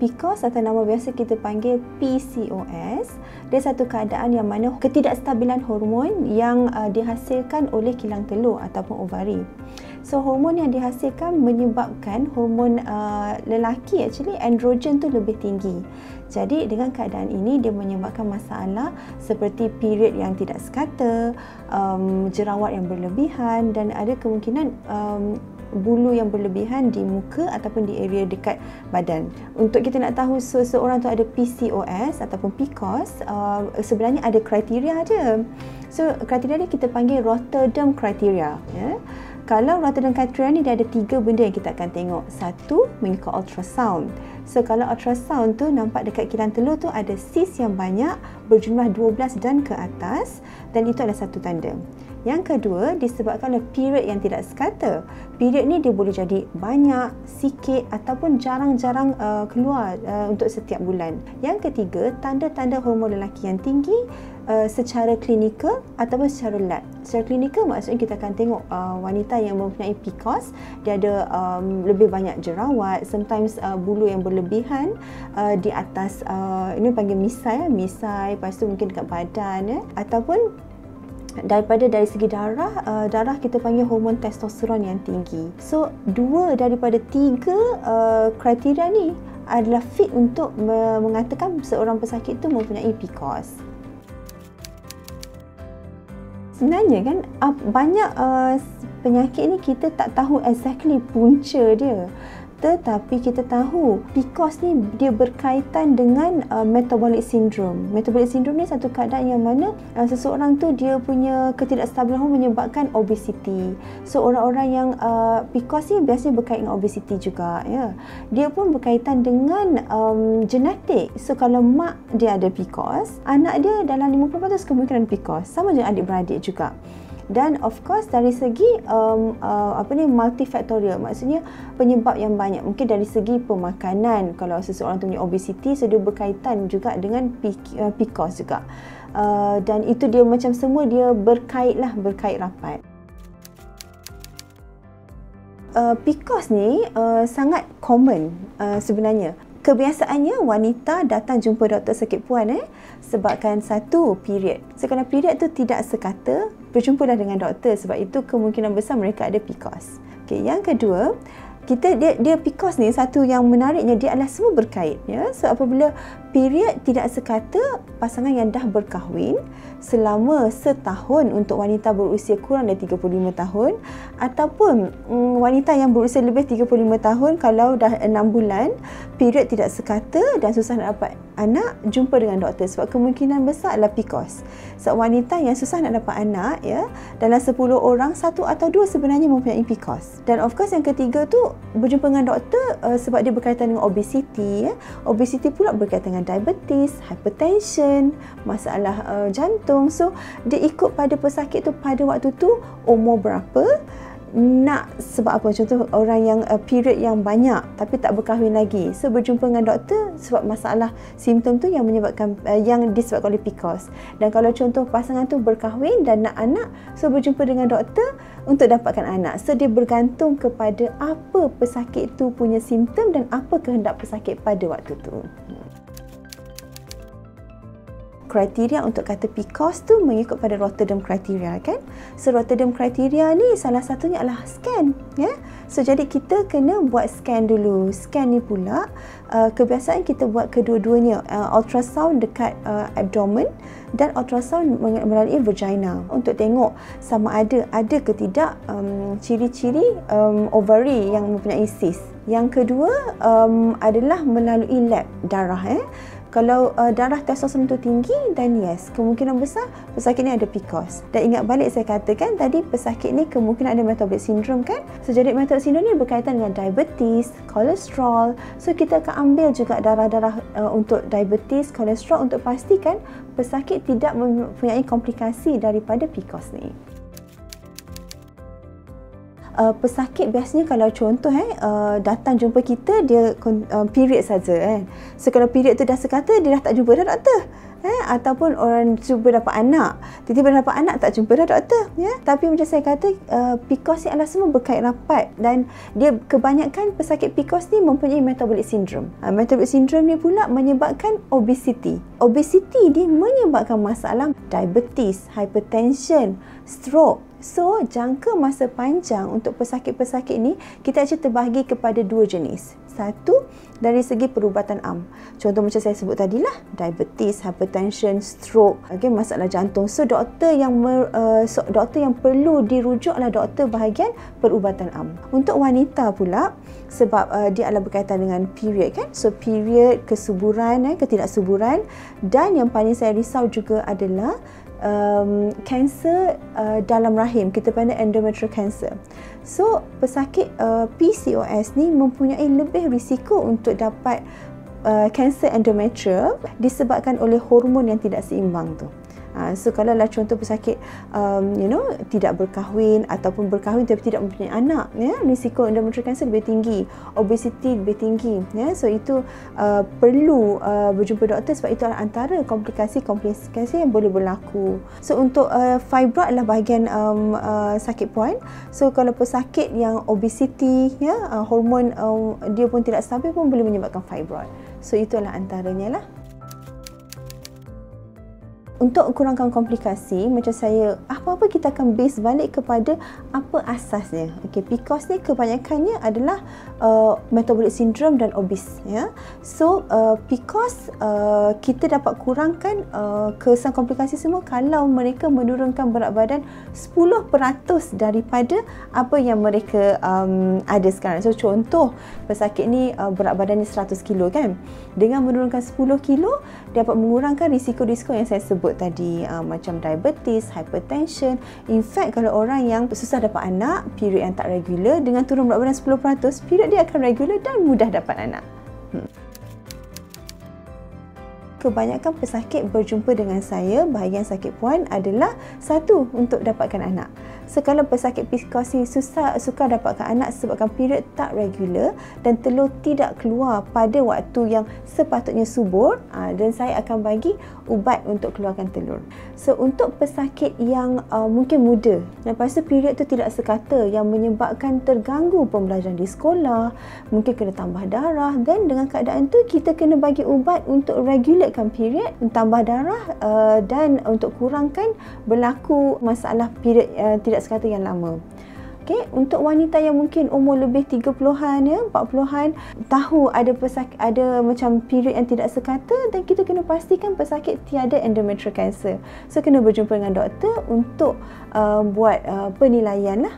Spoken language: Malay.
PCOS atau nama biasa kita panggil PCOS, dia satu keadaan yang mana ketidakstabilan hormon yang dihasilkan oleh kilang telur ataupun ovari. So hormon yang dihasilkan menyebabkan hormon lelaki androgen tu lebih tinggi. Jadi dengan keadaan ini dia menyebabkan masalah seperti period yang tidak sekata, jerawat yang berlebihan dan ada kemungkinan bulu yang berlebihan di muka ataupun di area dekat badan. Untuk kita nak tahu seseorang tu ada PCOS ataupun PCOS, sebenarnya ada kriteria dia. So kriteria dia kita panggil Rotterdam criteria, ya. Kalau Rotterdam criteria ni dia ada 3 benda yang kita akan tengok. Satu, mengikut ultrasound. So kalau ultrasound tu nampak dekat kilang telur tu ada cyst yang banyak berjumlah 12 dan ke atas, dan itu adalah satu tanda. Yang kedua, disebabkan oleh period yang tidak sekata. Period ni dia boleh jadi banyak, sikit ataupun jarang-jarang keluar untuk setiap bulan. Yang ketiga, tanda-tanda hormon lelaki yang tinggi secara klinikal ataupun secara lab. Secara klinikal maksudnya kita akan tengok wanita yang mempunyai PCOS, dia ada lebih banyak jerawat, sometimes bulu yang berlebihan di atas, ini panggil misai, lepas tu mungkin dekat badan, ataupun dari segi darah kita panggil hormon testosteron yang tinggi. So 2 daripada 3 kriteria ni adalah fit untuk mengatakan seorang pesakit tu mempunyai PCOS. Sebenarnya kan banyak penyakit ni kita tak tahu exactly punca dia. Tetapi kita tahu PCOS ni dia berkaitan dengan metabolic syndrome. Metabolic syndrome ni satu keadaan yang mana seseorang tu dia punya ketidakstabilan hormon menyebabkan obesity. So orang-orang yang PCOS ni biasanya berkaitan dengan obesity juga, ya. Dia pun berkaitan dengan genetik. So kalau mak dia ada PCOS, anak dia dalam 50% kemungkinan PCOS. Sama je adik-beradik juga. Dan of course dari segi multifaktorial, maksudnya penyebab yang banyak. Mungkin dari segi pemakanan, kalau seseorang tu punya obesity, so dia berkaitan juga dengan PCOS juga. Dan itu dia macam semua dia berkait rapat. PCOS ni sangat common sebenarnya. Kebiasaannya wanita datang jumpa doktor sakit puan sebabkan satu, period. So kalau period tu tidak sekata, berjumpalah dengan doktor, sebab itu kemungkinan besar mereka ada PCOS. Okey, yang kedua, dia PCOS ni satu yang menariknya dia adalah semua berkait, ya. So apabila period tidak sekata, pasangan yang dah berkahwin selama setahun untuk wanita berusia kurang dari 35 tahun, ataupun wanita yang berusia lebih 35 tahun kalau dah 6 bulan period tidak sekata dan susah nak dapat anak, jumpa dengan doktor sebab kemungkinan besar adalah PCOS. So wanita yang susah nak dapat anak, ya, dalam 10 orang 1 atau 2 sebenarnya mempunyai PCOS. Dan of course yang ketiga tu berjumpa dengan doktor sebab dia berkaitan dengan obesity, ya. Obesity pula berkaitan dengan diabetes, hypertension, masalah jantung. So dia ikut pada pesakit tu pada waktu tu umur berapa, nak sebab apa. Contoh orang yang period yang banyak tapi tak berkahwin lagi, so berjumpa dengan doktor sebab masalah simptom tu yang menyebabkan yang disebabkan oleh PCOS. Dan kalau contoh pasangan tu berkahwin dan nak anak, so berjumpa dengan doktor untuk dapatkan anak. So dia bergantung kepada apa pesakit tu punya simptom dan apa kehendak pesakit pada waktu tu. Kriteria untuk kata PCOS tu mengikut pada Rotterdam criteria, kan. So Rotterdam criteria ni salah satunya adalah scan, ya. So jadi kita kena buat scan dulu. Scan ni pula kebiasaan kita buat kedua-duanya, ultrasound dekat abdomen dan ultrasound melalui vagina untuk tengok sama ada ke tidak ciri-ciri ovary yang mempunyai cyst. Yang kedua adalah melalui lab darah, Kalau darah testosteron tu tinggi, dan yes, kemungkinan besar pesakit ni ada PCOS. Dan ingat balik saya katakan tadi, pesakit ni kemungkinan ada metabolic syndrome, kan. So jadi metabolic syndrome ni berkaitan dengan diabetes, kolesterol. So kita akan ambil juga darah-darah untuk diabetes, kolesterol untuk pastikan pesakit tidak mempunyai komplikasi daripada PCOS ni. Pesakit biasanya kalau contoh datang jumpa kita dia period saja, kan. So kalau period tu dah sekata, dia dah tak jumpa dah doktor, ataupun orang cuba dapat anak, tiba-tiba dapat anak tak jumpa dah doktor, ya. Tapi macam saya kata, PCOS ni adalah semua berkait rapat, dan dia kebanyakan pesakit PCOS ni mempunyai metabolic syndrome. Metabolic syndrome ni pula menyebabkan obesity. Obesity ni menyebabkan masalah diabetes, hypertension, stroke. So, jangka masa panjang untuk pesakit-pesakit ni kita actually terbahagi kepada dua jenis. Satu, dari segi perubatan am. Contoh macam saya sebut tadilah, diabetes, hypertension, stroke, masalah jantung. So, doktor yang perlu dirujuk adalah doktor bahagian perubatan am. Untuk wanita pula, sebab dia adalah berkaitan dengan period kan. So, period, kesuburan, ketidaksuburan, dan yang paling saya risau juga adalah kanser dalam rahim, kita panggil endometrial cancer. So, pesakit PCOS ni mempunyai lebih risiko untuk dapat kanser endometrial disebabkan oleh hormon yang tidak seimbang tu. So, kalau lah contoh pesakit tidak berkahwin ataupun berkahwin tapi tidak mempunyai anak, ya, risiko endometrial cancer lebih tinggi, obesity lebih tinggi, ya. So, itu perlu berjumpa doktor sebab itu adalah antara komplikasi yang boleh berlaku. So, untuk fibroid adalah bahagian sakit puan. So, kalau pesakit yang obesity, ya, hormon dia pun tidak stabil pun boleh menyebabkan fibroid. So, itu adalah antaranya lah. Untuk kurangkan komplikasi, macam saya, apa-apa kita akan base balik kepada apa asasnya. PCOS ni kebanyakannya adalah metabolic syndrome dan obese, ya. So, PCOS kita dapat kurangkan kesan komplikasi semua kalau mereka menurunkan berat badan 10% daripada apa yang mereka ada sekarang. So, contoh pesakit ni berat badan ni 100 kilo kan. Dengan menurunkan 10 kilo, dapat mengurangkan risiko-risiko yang saya sebut tadi, macam diabetes, hypertension. In fact, kalau orang yang susah dapat anak, period yang tak regular, dengan turun berat badan 10%, period dia akan regular dan mudah dapat anak. Kebanyakan pesakit berjumpa dengan saya, bahagian sakit puan adalah satu, untuk dapatkan anak. So, kalau pesakit PCOS ni suka dapatkan anak sebabkan period tak regular dan telur tidak keluar pada waktu yang sepatutnya subur, dan saya akan bagi ubat untuk keluarkan telur. So, untuk pesakit yang mungkin muda, lepas tu period tu tidak sekata, yang menyebabkan terganggu pembelajaran di sekolah, mungkin kena tambah darah, dan dengan keadaan tu kita kena bagi ubat untuk regulatekan period, tambah darah, dan untuk kurangkan berlaku masalah period tidak sekata yang lama. Untuk wanita yang mungkin umur lebih 30-an, ya, 40-an, tahu ada macam period yang tidak sekata, dan kita kena pastikan pesakit tiada endometrial cancer. So, kena berjumpa dengan doktor untuk buat penilaian lah.